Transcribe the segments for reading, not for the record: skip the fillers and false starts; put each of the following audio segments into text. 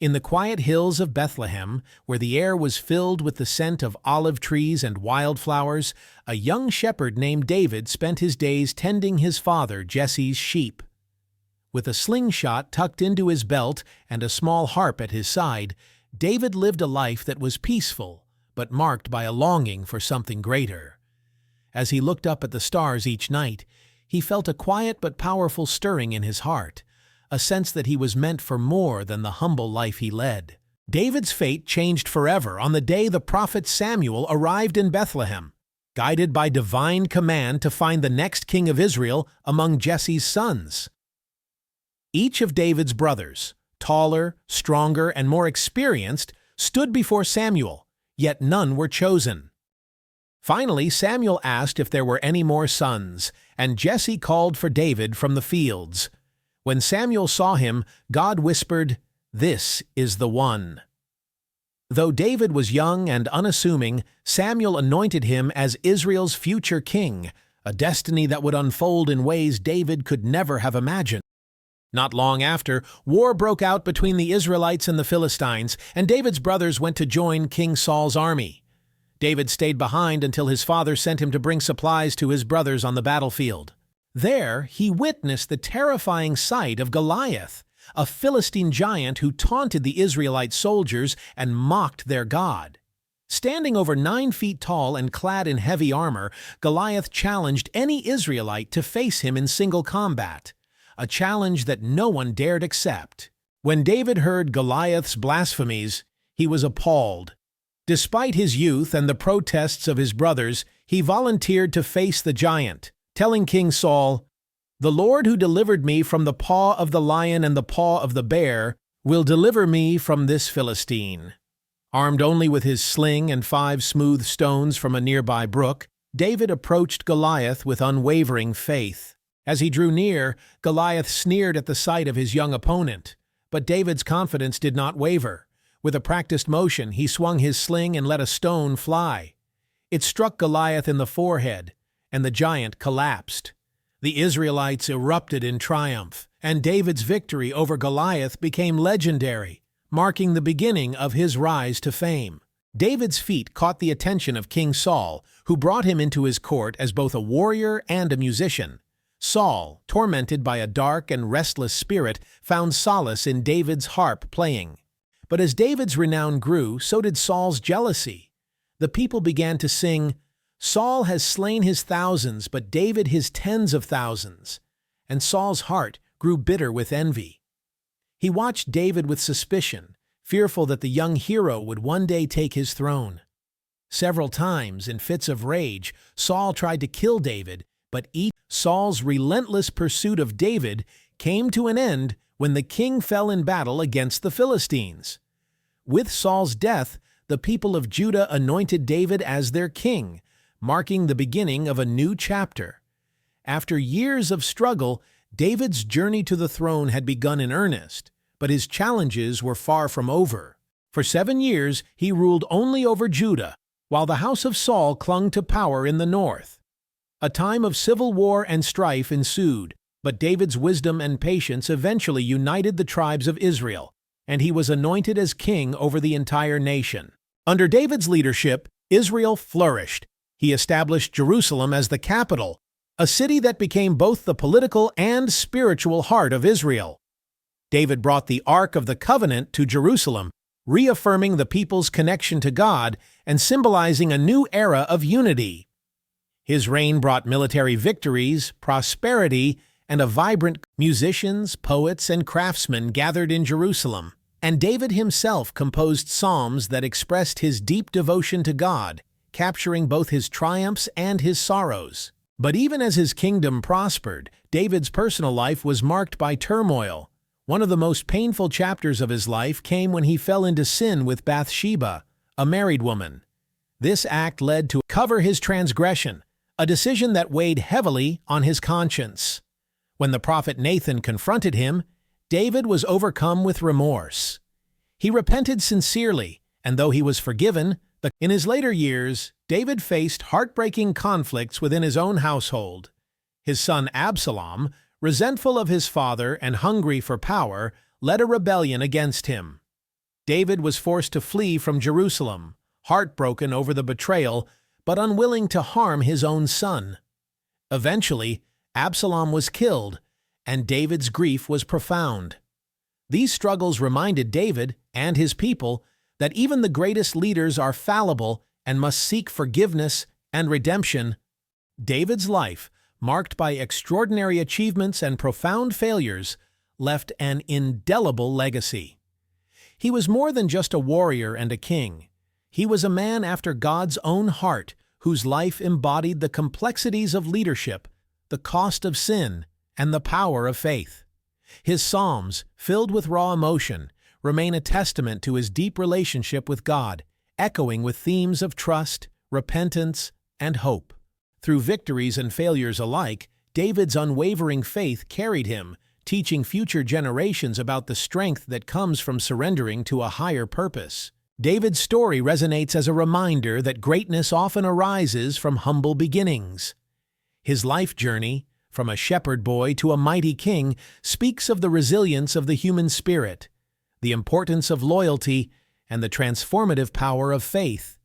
In the quiet hills of Bethlehem, where the air was filled with the scent of olive trees and wildflowers, a young shepherd named David spent his days tending his father Jesse's sheep. With a slingshot tucked into his belt and a small harp at his side, David lived a life that was peaceful, but marked by a longing for something greater. As he looked up at the stars each night, he felt a quiet but powerful stirring in his heart, a sense that he was meant for more than the humble life he led. David's fate changed forever on the day the prophet Samuel arrived in Bethlehem, guided by divine command to find the next king of Israel among Jesse's sons. Each of David's brothers, taller, stronger, and more experienced, stood before Samuel, yet none were chosen. Finally, Samuel asked if there were any more sons, and Jesse called for David from the fields. When Samuel saw him, God whispered, "This is the one." Though David was young and unassuming, Samuel anointed him as Israel's future king, a destiny that would unfold in ways David could never have imagined. Not long after, war broke out between the Israelites and the Philistines, and David's brothers went to join King Saul's army. David stayed behind until his father sent him to bring supplies to his brothers on the battlefield. There, he witnessed the terrifying sight of Goliath, a Philistine giant who taunted the Israelite soldiers and mocked their God. Standing over 9 feet tall and clad in heavy armor, Goliath challenged any Israelite to face him in single combat, a challenge that no one dared accept. When David heard Goliath's blasphemies, he was appalled. Despite his youth and the protests of his brothers, he volunteered to face the giant, telling King Saul, "The Lord who delivered me from the paw of the lion and the paw of the bear will deliver me from this Philistine." Armed only with his sling and 5 smooth stones from a nearby brook, David approached Goliath with unwavering faith. As he drew near, Goliath sneered at the sight of his young opponent, but David's confidence did not waver. With a practiced motion, he swung his sling and let a stone fly. It struck Goliath in the forehead, and the giant collapsed. The Israelites erupted in triumph, and David's victory over Goliath became legendary, marking the beginning of his rise to fame. David's feat caught the attention of King Saul, who brought him into his court as both a warrior and a musician. Saul, tormented by a dark and restless spirit, found solace in David's harp playing. But as David's renown grew, so did Saul's jealousy. The people began to sing, "Saul has slain his thousands, but David his tens of thousands." And Saul's heart grew bitter with envy. He watched David with suspicion, fearful that the young hero would one day take his throne. Several times, in fits of rage, Saul tried to kill David, but Saul's relentless pursuit of David came to an end when the king fell in battle against the Philistines. With Saul's death, the people of Judah anointed David as their king, marking the beginning of a new chapter. After years of struggle, David's journey to the throne had begun in earnest, but his challenges were far from over. For 7 years, he ruled only over Judah, while the house of Saul clung to power in the north. A time of civil war and strife ensued, but David's wisdom and patience eventually united the tribes of Israel, and he was anointed as king over the entire nation. Under David's leadership, Israel flourished. He established Jerusalem as the capital, a city that became both the political and spiritual heart of Israel. David brought the Ark of the Covenant to Jerusalem, reaffirming the people's connection to God and symbolizing a new era of unity. His reign brought military victories, prosperity, and a vibrant musicians, poets, and craftsmen gathered in Jerusalem. And David himself composed psalms that expressed his deep devotion to God, capturing both his triumphs and his sorrows. But even as his kingdom prospered, David's personal life was marked by turmoil. One of the most painful chapters of his life came when he fell into sin with Bathsheba, a married woman. This act led to cover his transgression, a decision that weighed heavily on his conscience. When the prophet Nathan confronted him, David was overcome with remorse. He repented sincerely, and though he was forgiven, in his later years, David faced heartbreaking conflicts within his own household. His son Absalom, resentful of his father and hungry for power, led a rebellion against him. David was forced to flee from Jerusalem, heartbroken over the betrayal, but unwilling to harm his own son. Eventually, Absalom was killed, and David's grief was profound. These struggles reminded David and his people that even the greatest leaders are fallible and must seek forgiveness and redemption. David's life, marked by extraordinary achievements and profound failures, left an indelible legacy. He was more than just a warrior and a king. He was a man after God's own heart, whose life embodied the complexities of leadership, the cost of sin, and the power of faith. His Psalms, filled with raw emotion, remain a testament to his deep relationship with God, echoing with themes of trust, repentance, and hope. Through victories and failures alike, David's unwavering faith carried him, teaching future generations about the strength that comes from surrendering to a higher purpose. David's story resonates as a reminder that greatness often arises from humble beginnings. His life journey, from a shepherd boy to a mighty king, speaks of the resilience of the human spirit, the importance of loyalty, and the transformative power of faith.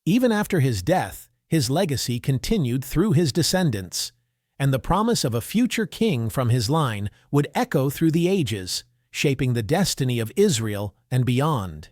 Even after his death, his legacy continued through his descendants, and the promise of a future king from his line would echo through the ages, shaping the destiny of Israel and beyond.